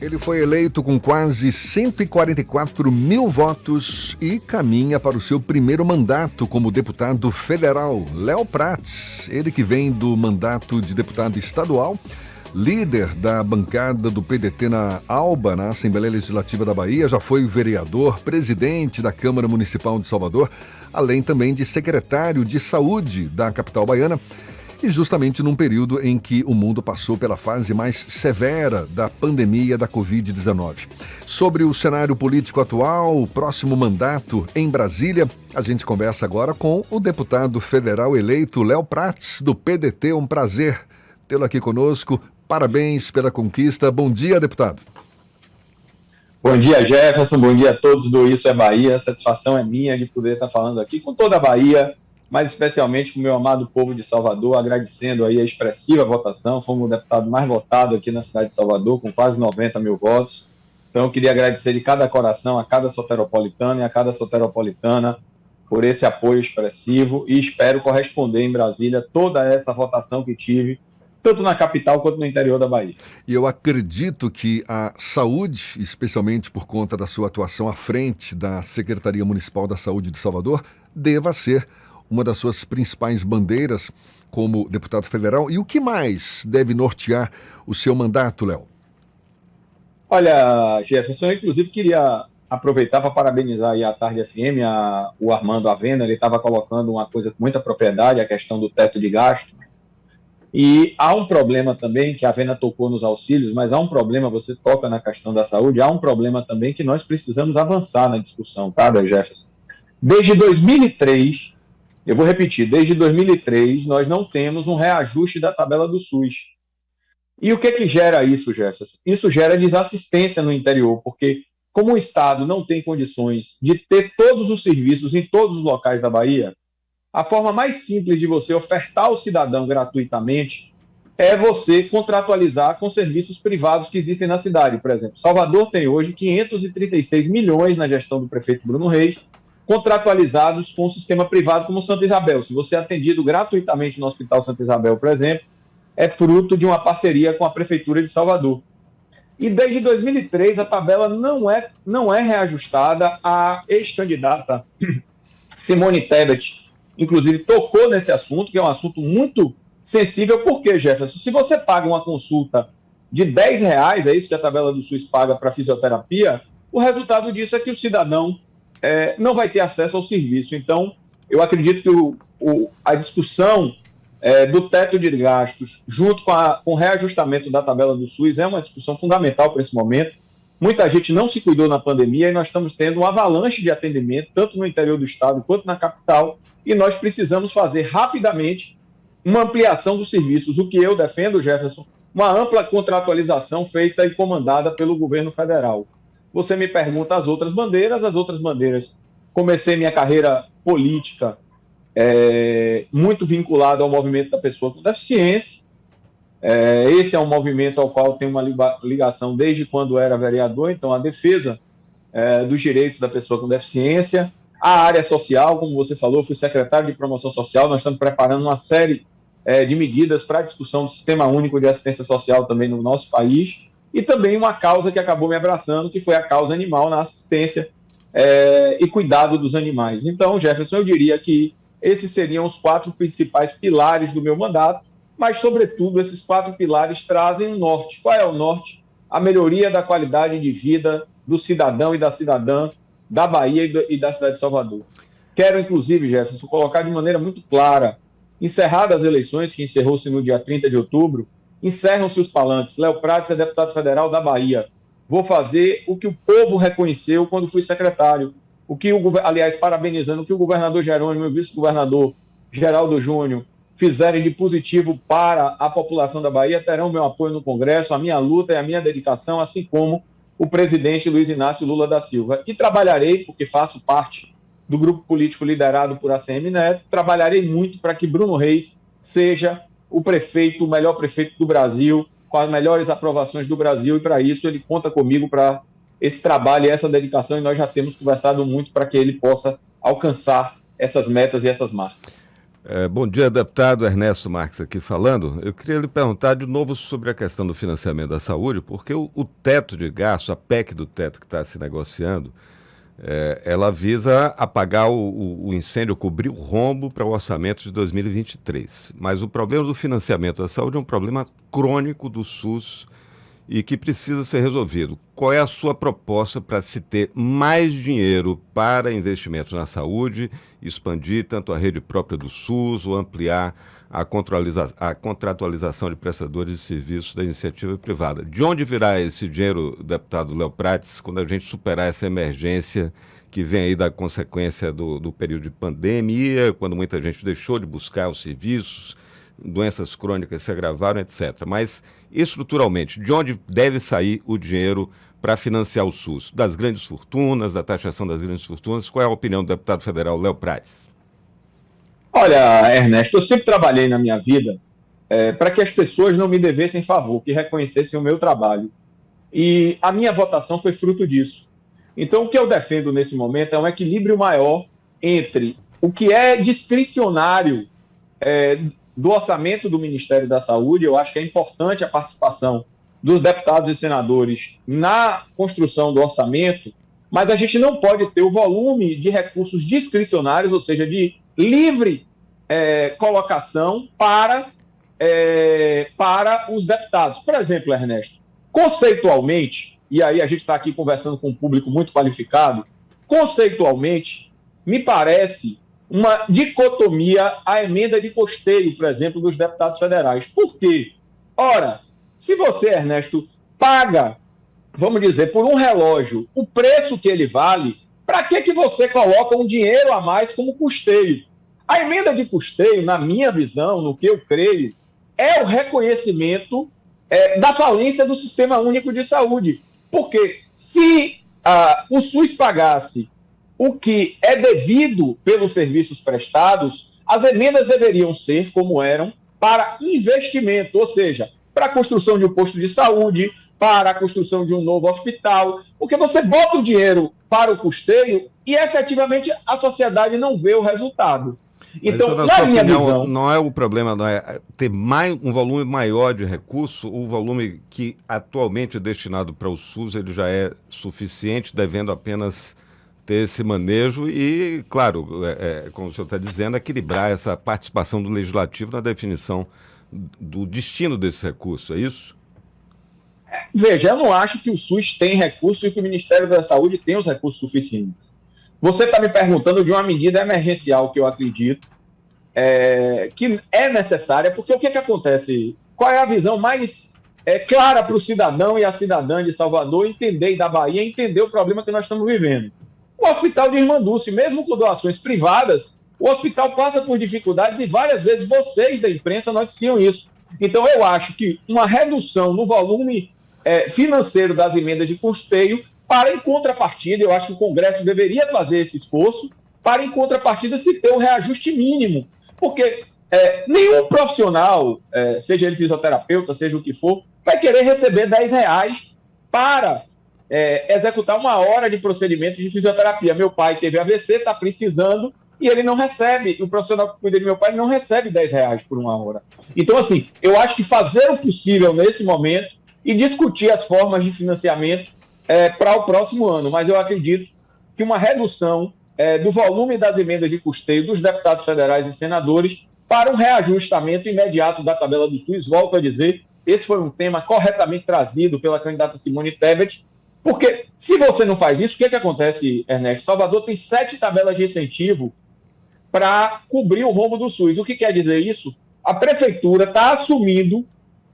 Ele foi eleito com quase 144 mil votos e caminha para o seu primeiro mandato como deputado federal. Léo Prats, ele que vem do mandato de deputado estadual, líder da bancada do PDT na ALBA, na Assembleia Legislativa da Bahia, já foi vereador, presidente da Câmara Municipal de Salvador, além também de secretário de Saúde da capital baiana. E justamente num período em que o mundo passou pela fase mais severa da pandemia da Covid-19. Sobre o cenário político atual, o próximo mandato em Brasília, a gente conversa agora com o deputado federal eleito Léo Prats, do PDT. Um prazer tê-lo aqui conosco. Parabéns pela conquista. Bom dia, deputado. Bom dia, Jefferson. Bom dia a todos do Isso é Bahia. A satisfação é minha de poder estar falando aqui com toda a Bahia, mas especialmente com o meu amado povo de Salvador, agradecendo aí a expressiva votação. Fomos o deputado mais votado aqui na cidade de Salvador, com quase 90 mil votos. Então, eu queria agradecer de cada coração, a cada soteropolitano e a cada soteropolitana por esse apoio expressivo e espero corresponder em Brasília toda essa votação que tive, tanto na capital quanto no interior da Bahia. E eu acredito que a saúde, especialmente por conta da sua atuação à frente da Secretaria Municipal da Saúde de Salvador, deva ser uma das suas principais bandeiras como deputado federal. E o que mais deve nortear o seu mandato, Léo? Olha, Jefferson, eu inclusive queria aproveitar para parabenizar aí a Tarde FM, o Armando Avena. Ele estava colocando uma coisa com muita propriedade, a questão do teto de gasto. E há um problema também, que a Avena tocou nos auxílios, mas há um problema, você toca na questão da saúde, há um problema também que nós precisamos avançar na discussão, tá, Jefferson? Desde 2003... Eu vou repetir, desde 2003 nós não temos um reajuste da tabela do SUS. E o que gera isso, Jefferson? Isso gera desassistência no interior, porque como o Estado não tem condições de ter todos os serviços em todos os locais da Bahia, a forma mais simples de você ofertar ao cidadão gratuitamente é você contratualizar com serviços privados que existem na cidade. Por exemplo, Salvador tem hoje 536 milhões na gestão do prefeito Bruno Reis, contratualizados com o sistema privado como Santa Isabel. Se você é atendido gratuitamente no Hospital Santa Isabel, por exemplo, é fruto de uma parceria com a Prefeitura de Salvador. E desde 2003 a tabela não é reajustada. A ex-candidata Simone Tebet, inclusive, tocou nesse assunto, que é um assunto muito sensível. Por quê, Jefferson? Se você paga uma consulta de R$10, é isso que a tabela do SUS paga para fisioterapia, o resultado disso é que o cidadão não vai ter acesso ao serviço. Então, eu acredito que a discussão do teto de gastos, junto com o reajustamento da tabela do SUS, é uma discussão fundamental para esse momento. Muita gente não se cuidou na pandemia e nós estamos tendo uma avalanche de atendimento, tanto no interior do estado quanto na capital, e nós precisamos fazer rapidamente uma ampliação dos serviços. O que eu defendo, Jefferson, uma ampla contratualização feita e comandada pelo governo federal. Você me pergunta as outras bandeiras, comecei minha carreira política muito vinculado ao movimento da pessoa com deficiência. Esse é um movimento ao qual tenho uma ligação desde quando era vereador, então a defesa dos direitos da pessoa com deficiência. A área social, como você falou, fui secretário de promoção social, nós estamos preparando uma série de medidas para a discussão do Sistema Único de Assistência Social também no nosso país. E também uma causa que acabou me abraçando, que foi a causa animal na assistência e cuidado dos animais. Então, Jefferson, eu diria que esses seriam os 4 principais pilares do meu mandato, mas, sobretudo, esses 4 pilares trazem um norte. Qual é o norte? A melhoria da qualidade de vida do cidadão e da cidadã da Bahia e da cidade de Salvador. Quero, inclusive, Jefferson, colocar de maneira muito clara, encerradas as eleições, que encerrou-se no dia 30 de outubro, encerram-se os palanques. Léo Prats é deputado federal da Bahia. Vou fazer o que o povo reconheceu quando fui secretário. Aliás, parabenizando o que o governador Jerônimo e o vice-governador Geraldo Júnior fizerem de positivo para a população da Bahia, terão meu apoio no Congresso, a minha luta e a minha dedicação, assim como o presidente Luiz Inácio Lula da Silva. E trabalharei, porque faço parte do grupo político liderado por ACM Neto, trabalharei muito para que Bruno Reis seja o melhor prefeito do Brasil, com as melhores aprovações do Brasil, e para isso ele conta comigo para esse trabalho e essa dedicação, e nós já temos conversado muito para que ele possa alcançar essas metas e essas marcas. Bom dia, deputado Ernesto Marques aqui falando. Eu queria lhe perguntar de novo sobre a questão do financiamento da saúde, porque o teto de gasto, a PEC do teto que está se negociando, ela visa apagar o incêndio, cobrir o rombo para o orçamento de 2023. Mas o problema do financiamento da saúde é um problema crônico do SUS e que precisa ser resolvido. Qual é a sua proposta para se ter mais dinheiro para investimentos na saúde, expandir tanto a rede própria do SUS ou ampliar a contratualização de prestadores de serviços da iniciativa privada? De onde virá esse dinheiro, deputado Léo Prates, quando a gente superar essa emergência que vem aí da consequência do período de pandemia, quando muita gente deixou de buscar os serviços, doenças crônicas se agravaram, etc. Mas, estruturalmente, de onde deve sair o dinheiro para financiar o SUS? Das grandes fortunas, da taxação das grandes fortunas? Qual é a opinião do deputado federal Léo Prates? Olha, Ernesto, eu sempre trabalhei na minha vida para que as pessoas não me devessem favor, que reconhecessem o meu trabalho. E a minha votação foi fruto disso. Então, o que eu defendo nesse momento é um equilíbrio maior entre o que é discricionário do orçamento do Ministério da Saúde. Eu acho que é importante a participação dos deputados e senadores na construção do orçamento, mas a gente não pode ter o volume de recursos discricionários, ou seja, de livre colocação para os deputados. Por exemplo, Ernesto, conceitualmente, e aí a gente está aqui conversando com um público muito qualificado, conceitualmente, me parece uma dicotomia a emenda de custeio, por exemplo, dos deputados federais. Por quê? Ora, se você, Ernesto, paga, vamos dizer, por um relógio o preço que ele vale, para que você coloca um dinheiro a mais como custeio? A emenda de custeio, na minha visão, no que eu creio, é o reconhecimento da falência do Sistema Único de Saúde. Porque se o SUS pagasse o que é devido pelos serviços prestados, as emendas deveriam ser, como eram, para investimento, ou seja, para a construção de um posto de saúde, para a construção de um novo hospital, porque você bota o dinheiro para o custeio e, efetivamente, a sociedade não vê o resultado. Então, então, na minha visão... Não é o problema, não é ter um volume maior de recurso, o volume que atualmente é destinado para o SUS, ele já é suficiente, devendo apenas ter esse manejo e, claro, como o senhor está dizendo, equilibrar essa participação do Legislativo na definição do destino desse recurso, é isso? Veja, eu não acho que o SUS tem recurso e que o Ministério da Saúde tem os recursos suficientes. Você está me perguntando de uma medida emergencial que eu acredito que é necessária, porque o que acontece? Qual é a visão mais clara para o cidadão e a cidadã de Salvador entender e da Bahia entender o problema que nós estamos vivendo? O Hospital de Irmã Dulce, mesmo com doações privadas, o hospital passa por dificuldades e várias vezes vocês da imprensa noticiam isso. Então eu acho que uma redução no volume financeiro das emendas de custeio, para em contrapartida, eu acho que o Congresso deveria fazer esse esforço, para em contrapartida se ter um reajuste mínimo. Porque nenhum profissional, seja ele fisioterapeuta, seja o que for, vai querer receber R$10 para executar uma hora de procedimento de fisioterapia. Meu pai teve AVC, está precisando, e ele não recebe, o profissional que cuida de meu pai não recebe R$10 por uma hora. Então, assim, eu acho que fazer o possível nesse momento e discutir as formas de financiamento para o próximo ano. Mas eu acredito que uma redução do volume das emendas de custeio dos deputados federais e senadores para um reajustamento imediato da tabela do SUS, volto a dizer, esse foi um tema corretamente trazido pela candidata Simone Tebet, porque se você não faz isso, o que acontece, Ernesto? Salvador tem 7 tabelas de incentivo para cobrir o rombo do SUS. O que quer dizer isso? A prefeitura está assumindo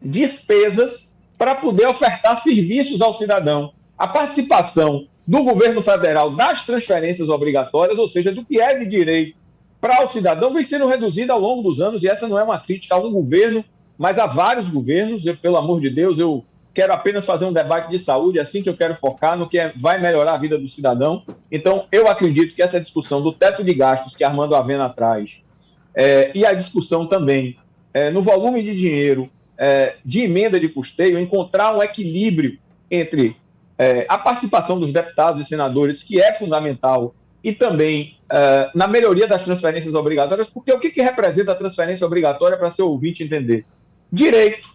despesas para poder ofertar serviços ao cidadão. A participação do governo federal das transferências obrigatórias, ou seja, do que é de direito para o cidadão, vem sendo reduzida ao longo dos anos, e essa não é uma crítica a um governo, mas a vários governos. Pelo amor de Deus, eu quero apenas fazer um debate de saúde, assim que eu quero focar no que vai melhorar a vida do cidadão. Então, eu acredito que essa discussão do teto de gastos que Armando Avena traz, e a discussão também no volume de dinheiro de emenda de custeio, encontrar um equilíbrio entre a participação dos deputados e senadores, que é fundamental e também na melhoria das transferências obrigatórias, porque o que representa a transferência obrigatória para seu ouvinte entender? Direito.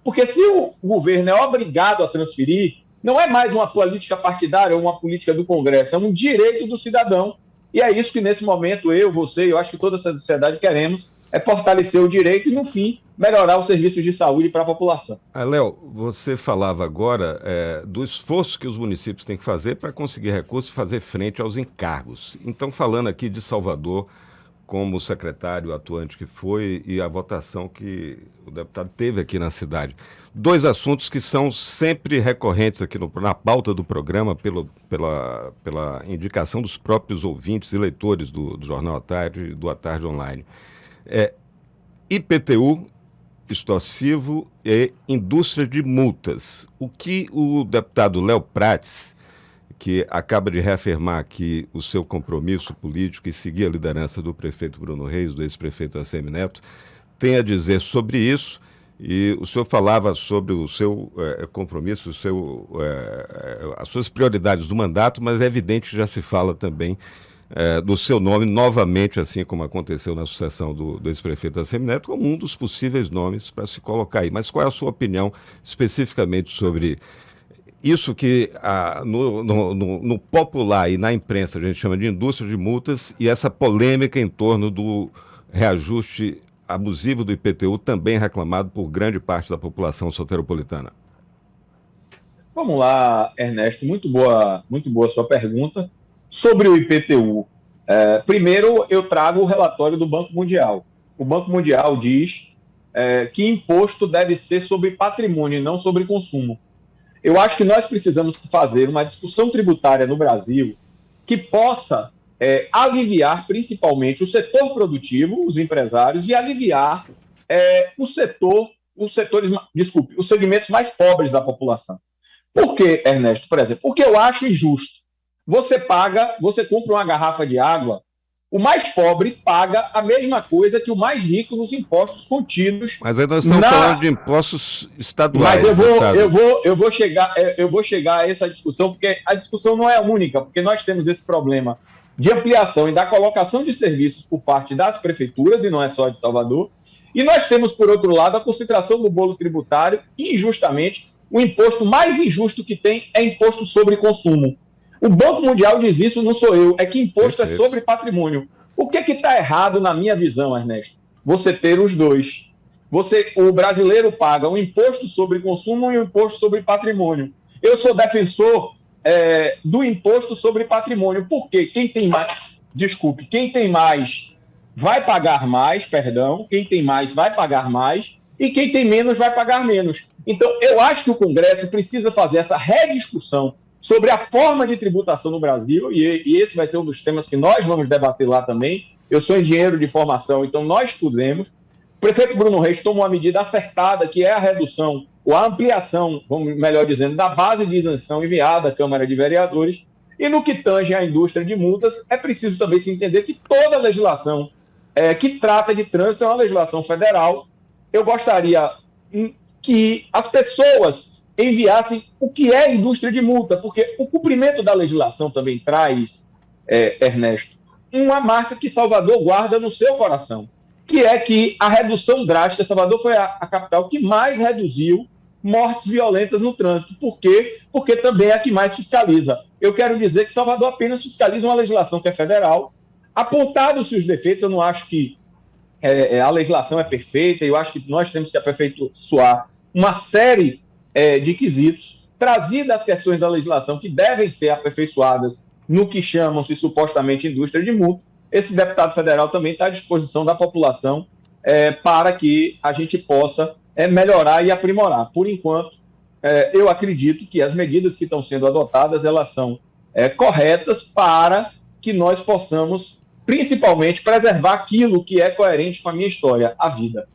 Porque se o governo é obrigado a transferir, não é mais uma política partidária ou uma política do Congresso, é um direito do cidadão. E é isso que, nesse momento, eu acho que toda essa sociedade queremos, é fortalecer o direito e, no fim, melhorar os serviços de saúde para a população. Léo, você falava agora do esforço que os municípios têm que fazer para conseguir recursos e fazer frente aos encargos. Então, falando aqui de Salvador, como secretário atuante que foi e a votação que o deputado teve aqui na cidade. Dois assuntos que são sempre recorrentes aqui na pauta do programa, pela indicação dos próprios ouvintes e leitores do Jornal à Tarde e do À Tarde Online. IPTU, extorsivo e indústria de multas. O que o deputado Léo Prates, que acaba de reafirmar aqui o seu compromisso político e seguir a liderança do prefeito Bruno Reis, do ex-prefeito ACM Neto, tem a dizer sobre isso. E o senhor falava sobre o seu compromisso, as suas prioridades do mandato, mas é evidente que já se fala também do seu nome novamente, assim como aconteceu na sucessão do ex-prefeito ACM Neto, como um dos possíveis nomes para se colocar aí. Mas qual é a sua opinião especificamente sobre isso que no popular e na imprensa a gente chama de indústria de multas e essa polêmica em torno do reajuste abusivo do IPTU, também reclamado por grande parte da população soteropolitana? Vamos lá, Ernesto, muito boa sua pergunta. Sobre o IPTU, primeiro eu trago o relatório do Banco Mundial. O Banco Mundial diz que imposto deve ser sobre patrimônio e não sobre consumo. Eu acho que nós precisamos fazer uma discussão tributária no Brasil que possa aliviar principalmente o setor produtivo, os empresários, e aliviar os segmentos mais pobres da população. Por quê, Ernesto? Por exemplo, porque eu acho injusto. Você compra uma garrafa de água, o mais pobre paga a mesma coisa que o mais rico nos impostos contidos. Mas aí nós estamos falando de impostos estaduais. Mas eu vou chegar a essa discussão, porque a discussão não é única, porque nós temos esse problema de ampliação e da colocação de serviços por parte das prefeituras, e não é só de Salvador, e nós temos, por outro lado, a concentração do bolo tributário, e injustamente, o imposto mais injusto que tem é imposto sobre consumo. O Banco Mundial diz isso, não sou eu, é que imposto é sobre patrimônio. O que está errado na minha visão, Ernesto? Você ter os dois. O brasileiro paga um imposto sobre consumo e um imposto sobre patrimônio. Eu sou defensor do imposto sobre patrimônio, porque quem tem mais vai pagar mais, quem tem mais vai pagar mais, e quem tem menos vai pagar menos. Então, eu acho que o Congresso precisa fazer essa rediscussão sobre a forma de tributação no Brasil, e esse vai ser um dos temas que nós vamos debater lá também. Eu sou engenheiro de formação, então nós estudemos. O prefeito Bruno Reis tomou uma medida acertada, que é a redução, ou a ampliação, melhor dizendo, da base de isenção enviada à Câmara de Vereadores. E no que tange à indústria de multas, é preciso também se entender que toda a legislação que trata de trânsito é uma legislação federal. Eu gostaria que as pessoas enviassem o que é indústria de multa, porque o cumprimento da legislação também traz, Ernesto, uma marca que Salvador guarda no seu coração, que é que a redução drástica, Salvador foi a capital que mais reduziu mortes violentas no trânsito. Por quê? Porque também é a que mais fiscaliza. Eu quero dizer que Salvador apenas fiscaliza uma legislação que é federal. Apontados os defeitos, eu não acho que a legislação é perfeita, eu acho que nós temos que aperfeiçoar uma série de quesitos, trazidas as questões da legislação que devem ser aperfeiçoadas no que chamam-se supostamente indústria de multa. Esse deputado federal também está à disposição da população para que a gente possa melhorar e aprimorar. Por enquanto, eu acredito que as medidas que estão sendo adotadas, elas são corretas para que nós possamos, principalmente, preservar aquilo que é coerente com a minha história, a vida.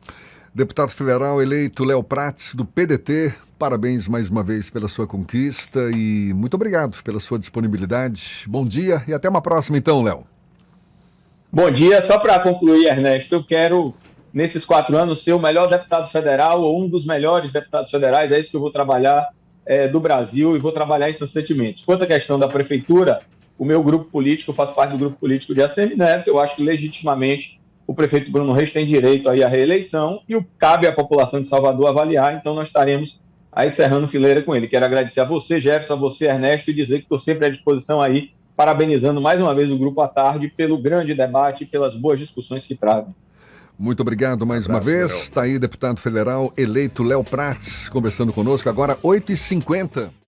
Deputado federal eleito Léo Prates, do PDT, parabéns mais uma vez pela sua conquista e muito obrigado pela sua disponibilidade. Bom dia e até uma próxima então, Léo. Bom dia. Só para concluir, Ernesto, eu quero, nesses 4 anos, ser o melhor deputado federal ou um dos melhores deputados federais. É isso que eu vou trabalhar do Brasil e vou trabalhar incessantemente. Quanto à questão da prefeitura, o meu grupo político, eu faço parte do grupo político de ACM Neto, eu acho que legitimamente o prefeito Bruno Reis tem direito aí à reeleição e cabe à população de Salvador avaliar, então nós estaremos aí cerrando fileira com ele. Quero agradecer a você, Jefferson, a você, Ernesto, e dizer que estou sempre à disposição aí, parabenizando mais uma vez o Grupo à Tarde pelo grande debate e pelas boas discussões que trazem. Muito obrigado mais uma vez. Está aí deputado federal eleito Léo Prats conversando conosco agora 8h50.